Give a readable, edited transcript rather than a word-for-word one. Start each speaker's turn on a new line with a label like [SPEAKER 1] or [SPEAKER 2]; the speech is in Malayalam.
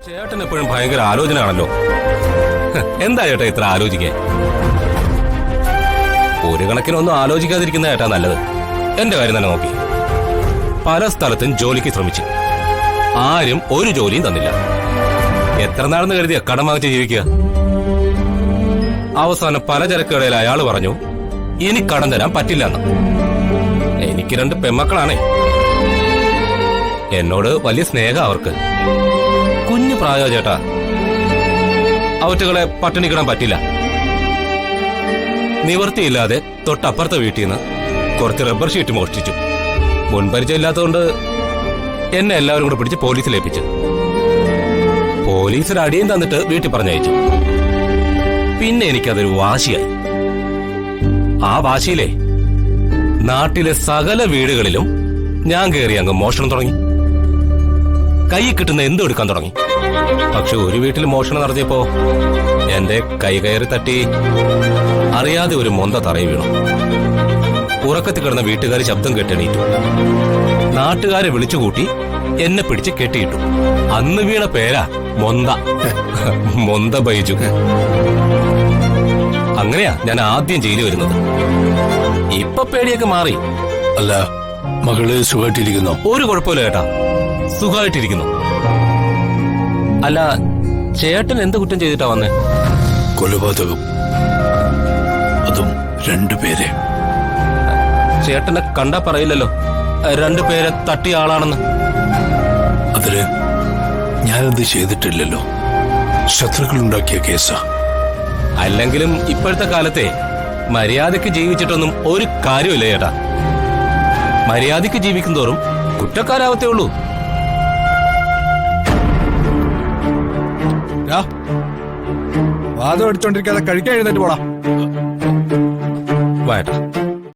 [SPEAKER 1] ചേട്ടൻ എപ്പോഴും ഭയങ്കര ആലോചനയാണല്ലോ. എന്താ ചേട്ടാ ഇത്ര ആലോചിക്കേ? ഒരു കണക്കിനൊന്നും ആലോചിക്കാതിരിക്കുന്ന ചേട്ടാ നല്ലത്. എന്റെ കാര്യം തന്നെ നോക്കി. പല സ്ഥലത്തും ജോലിക്ക് ശ്രമിച്ചു, ആരും ഒരു ജോലിയും തന്നില്ല. എത്ര നാളെന്ന് കരുതിയ കടം വാങ്ങിച്ച് ജീവിക്കുക? അവസാനം പലചരക്കുകടയിൽ അയാൾ പറഞ്ഞു ഇനി കടം തരാൻ പറ്റില്ലെന്ന്. എനിക്ക് 2 പെമ്മക്കളാണേ. എന്നോട് വലിയ സ്നേഹം അവർക്ക്. കുഞ്ഞു പ്രായോ ചേട്ടാ, അവറ്റകളെ പട്ടിണി കിടാൻ പറ്റില്ല. നിവർത്തിയില്ലാതെ തൊട്ടപ്പുറത്തെ വീട്ടിൽ നിന്ന് കുറച്ച് റബ്ബർ ഷീറ്റ് മോഷ്ടിച്ചു. മുൻപരിചയം ഇല്ലാത്തതുകൊണ്ട് എന്നെ എല്ലാവരും കൂടെ പിടിച്ച് പോലീസിലേൽപ്പിച്ചു. പോലീസിൽ അടിയും തന്നിട്ട് വീട്ടിൽ പറഞ്ഞയച്ചു. പിന്നെ എനിക്കതൊരു വാശിയായി. ആ വാശിയിലെ നാട്ടിലെ സകല വീടുകളിലും ഞാൻ കയറി അങ്ങ് മോഷണം തുടങ്ങി. കൈ കിട്ടുന്ന എന്തും എടുക്കാൻ തുടങ്ങി. പക്ഷെ ഒരു വീട്ടിൽ മോഷണം നടത്തിയപ്പോ എന്റെ കൈ കയറി തട്ടി അറിയാതെ ഒരു മൊന്ത തറയിൽ വീണു. ഉറക്കത്തിൽ കിടന്ന വീട്ടുകാർ ശബ്ദം കെട്ടെണീറ്റു. നാട്ടുകാരെ വിളിച്ചുകൂട്ടി എന്നെ പിടിച്ച് കെട്ടിയിട്ടു. അന്ന് വീണ പേരാ മൊന്ത. മൊന്ത ബൈജു. അങ്ങനെയാ ഞാൻ ആദ്യം ജയിലിൽ വരുന്നത്. ഇപ്പൊ പേടിയൊക്കെ മാറി.
[SPEAKER 2] അല്ല, മകള് സുഖമായിട്ടിരിക്കുന്നോ?
[SPEAKER 1] ഒരു കുഴപ്പമില്ല ചേട്ടാ, സുഖമായിട്ടിരിക്കുന്നു. അല്ല, ചേട്ടൻ എന്ത് കുറ്റം ചെയ്തിട്ടാ വന്നേ?
[SPEAKER 2] കൊലപാതകം, അതും 2 പേരെ.
[SPEAKER 1] ചേട്ടനെ കണ്ടാ പറയില്ലല്ലോ 2 പേരെ തട്ടിയ ആളാണെന്ന്.
[SPEAKER 2] അതില് ഞാനത് ചെയ്തിട്ടില്ലല്ലോ. ശത്രുക്കളുണ്ടാക്കിയ കേസാ.
[SPEAKER 1] അല്ലെങ്കിലും ഇപ്പോഴത്തെ കാലത്തെ മര്യാദയ്ക്ക് ജീവിച്ചിട്ടൊന്നും ഒരു കാര്യമില്ല ചേട്ടാ. മര്യാദയ്ക്ക് ജീവിക്കും തോറും കുറ്റക്കാരാവത്തേ ഉള്ളൂ.
[SPEAKER 3] വാദം അടിച്ചോണ്ടിരിക്കാതെ കഴിക്കാൻ എഴുന്നേറ്റ് പോടാ.
[SPEAKER 1] വേട്ടാ.